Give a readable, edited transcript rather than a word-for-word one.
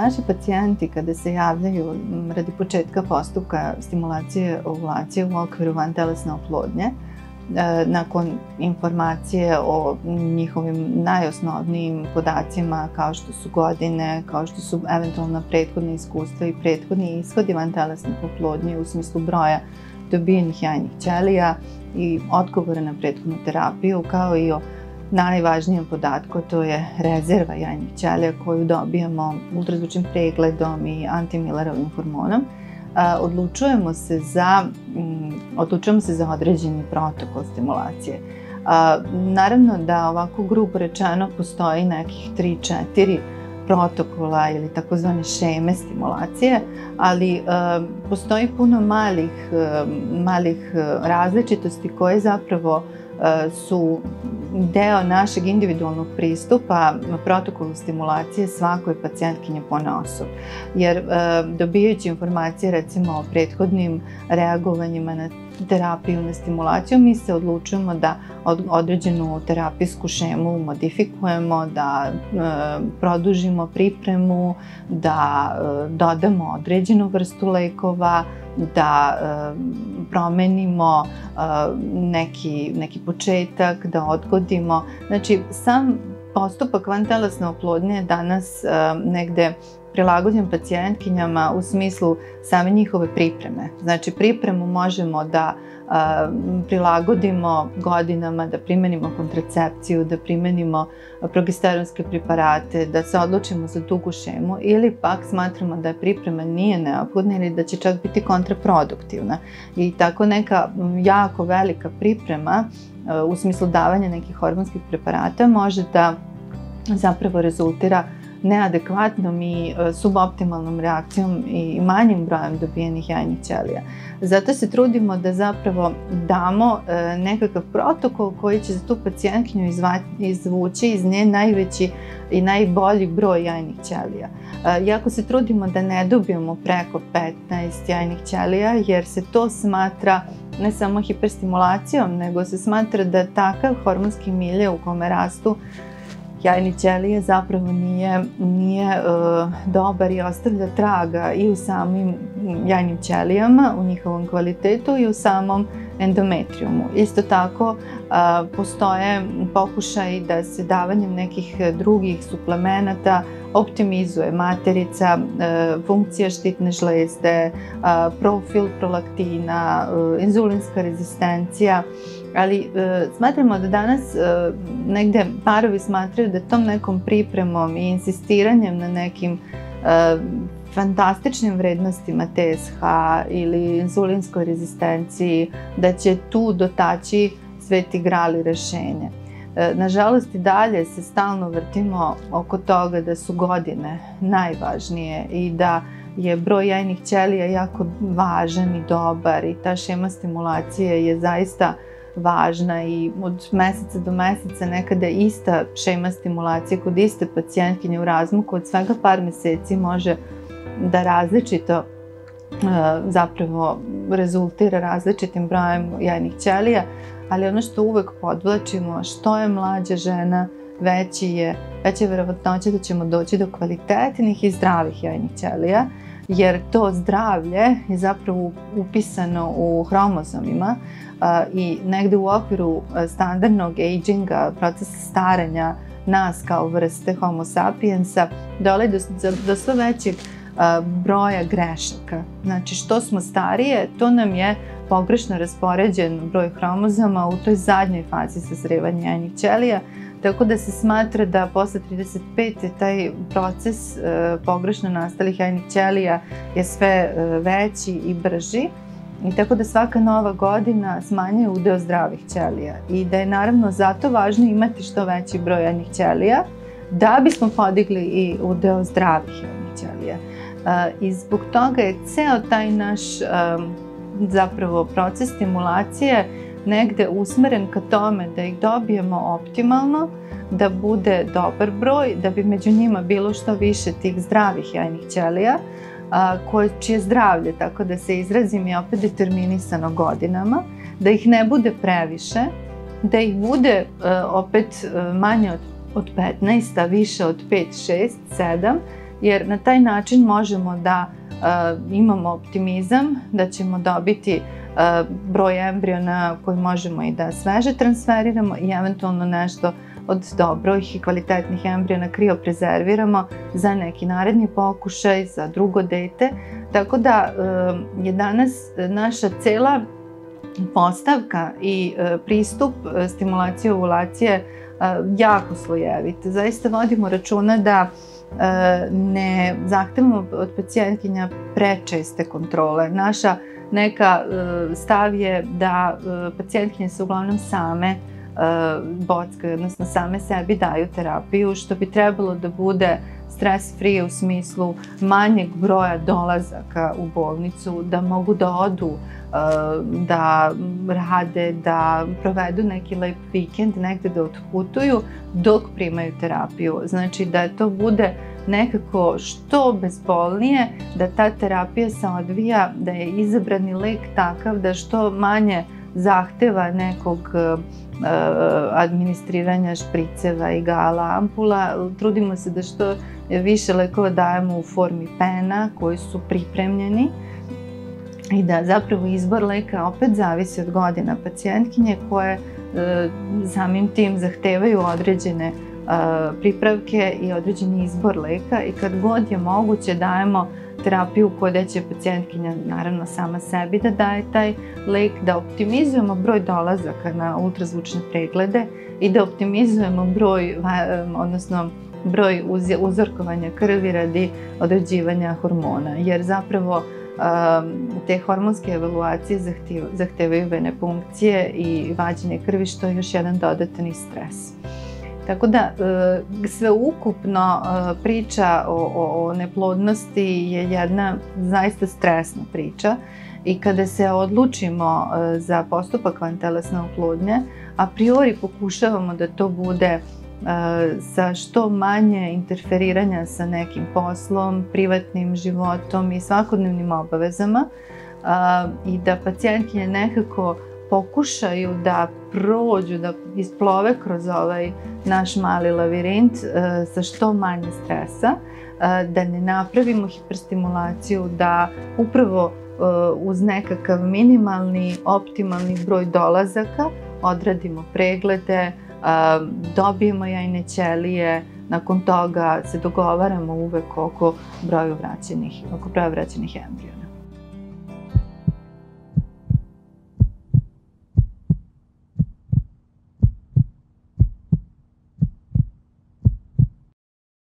Naši pacijenti kada se javljaju radi početka postupka stimulacije ovulacije u okviru vantelesne oplodnje, nakon informacije o njihovim najosnovnijim podacima kao što su godine, kao što su eventualna prethodna iskustva i prethodni ishodi vantelesnih oplodnje u smislu broja dobijenih jajnih ćelija i odgovore na prethodnu terapiju, kao i o najvažnijem podatku, to je rezerva jajnih ćelija koju dobijamo ultrazvučnim pregledom i antimillerovim hormonom. Odlučujemo se za određeni protokol stimulacije. Naravno da ovako grubo rečeno postoji nekih 3-4 protokola ili takozvane šeme stimulacije, ali postoji puno malih različitosti koje zapravo su deo našeg individualnog pristupa protokolu stimulacije svakoj pacijentkinji ponaosob. Jer dobijajući informacije recimo o prethodnim reagovanjima na terapiju, na stimulaciju, mi se odlučujemo da određenu terapijsku šemu modifikujemo, da produžimo pripremu, da dodamo određenu vrstu lekova, da promenimo neki početak, da odgodimo. Znači, sam postupak vantelesne oplodnje je danas negde prilagođen pacijentkinjama u smislu same njihove pripreme. Znači, pripremu možemo da prilagodimo godinama, da primenimo kontracepciju, da primenimo progesteronske preparate, da se odlučimo za dugu šemu ili pak smatramo da priprema nije neophodna ili da će čak biti kontraproduktivna. I tako neka jako velika priprema u smislu davanja nekih hormonskih preparata može da zapravo rezultira neadekvatnom i suboptimalnom reakcijom i manjim brojem dobijenih jajnih ćelija. Zato se trudimo da zapravo damo nekakav protokol koji će za tu pacijentkinju izvući iz nje najveći i najbolji broj jajnih ćelija. Iako se trudimo da ne dobijemo preko 15 jajnih ćelija, jer se to smatra ne samo hiperstimulacijom, nego se smatra da takav hormonski milje u kome rastu jajne ćelije zapravo nije dobar i ostavlja traga i u samim jajnim ćelijama, u njihovom kvalitetu i u samom endometrijumu. Isto tako postoje pokušaj da se davanjem nekih drugih suplemenata optimizuje materica, funkcija štitne žlezde, profil prolaktina, inzulinska rezistencija. Ali smatramo da danas negde parovi smatraju da tom nekom pripremom i insistiranjem na nekim fantastičnim vrednostima TSH ili inzulinskoj rezistenciji, da će tu dotaći sveti gral i rešenje. Nažalost i dalje se stalno vrtimo oko toga da su godine najvažnije i da je broj jajnih ćelija jako važan i dobar i ta šema stimulacije je zaista važna i od meseca do meseca nekada ista šema stimulacije kod iste pacijentkinje u razmaku od svega par meseci može da različito zapravo rezultira različitim brojem jajnih ćelija, ali ono što uvek podvlačimo, što je mlađa žena, veća je verovatnoća da ćemo doći do kvalitetnih i zdravih jajnih ćelija, jer to zdravlje je zapravo upisano u hromozomima i negde u okviru standardnog aginga, procesa starenja nas kao vrste homo sapiensa, dolazi do sve većeg broja grešaka. Znači, što smo starije, to nam je pogrešno raspoređen broj hromozoma u toj zadnjoj fazi sazrevanja jajnih ćelija, tako da se smatra da posle 35. taj proces pogrešno nastalih jajnih ćelija je sve veći i brži. I tako da svaka nova godina smanjuje udeo zdravih ćelija i da je naravno zato važno imati što veći broj jajnih ćelija da bismo podigli i udeo zdravih jajnih ćelija. I zbog toga je ceo taj naš zapravo proces stimulacije negde usmeren ka tome da ih dobijemo optimalno, da bude dobar broj, da bi među njima bilo što više tih zdravih jajnih ćelija, čije zdravlje, tako da se izrazim, je opet determinisano godinama, da ih ne bude previše, da ih bude opet manje od 15, a više od 5, 6, 7, jer na taj način možemo da imamo optimizam da ćemo dobiti broj embriona koji možemo i da sveže transferiramo i eventualno nešto od dobrih i kvalitetnih embriona krioprezerviramo za neki naredni pokušaj, za drugo dete. Tako da je danas naša cela postavka i pristup stimulacije ovulacije jako slojevit. Zaista vodimo računa da ne zahtevamo od pacijentkinja prečeste kontrole. Naša neka stav je da pacijentkinje se uglavnom same bockaju, odnosno same sebi daju terapiju, što bi trebalo da bude stres free u smislu manjeg broja dolazaka u bolnicu, da mogu da odu, da rade, da provedu neki lep vikend, negde da otputuju dok primaju terapiju. Znači da to bude nekako što bezbolnije, da ta terapija se odvija, da je izabrani lek takav da što manje zahteva nekog administriranja špriceva, igala, ampula. Trudimo se da što više lekova dajemo u formi pena koji su pripremljeni i da zapravo izbor leka opet zavisi od godina pacijentkinje koje samim tim zahtevaju određene pripravke i određeni izbor leka i kad god je moguće dajemo terapiju koja će pacijentkinja naravno sama sebi da daje taj lek, da optimizujemo broj dolazaka na ultrazvučne preglede i da optimizujemo broj uzorkovanja krvi radi određivanja hormona, jer zapravo te hormonske evaluacije zahtevaju vene punkcije i vađenje krvi, što je još jedan dodatni stres. Tako da sveukupno priča o neplodnosti je jedna zaista stresna priča i kada se odlučimo za postupak vantelesne oplodnje, a priori pokušavamo da to bude sa što manje interferiranja sa nekim poslom, privatnim životom i svakodnevnim obavezama i da pacijentkinje nekako pokušaju da prođu, da isplove kroz ovaj naš mali lavirint sa što manje stresa, da ne napravimo hiperstimulaciju, da upravo uz nekakav minimalni, optimalni broj dolazaka odradimo preglede, dobijemo jajne ćelije, nakon toga se dogovaramo uvek oko broja vraćenih embriona.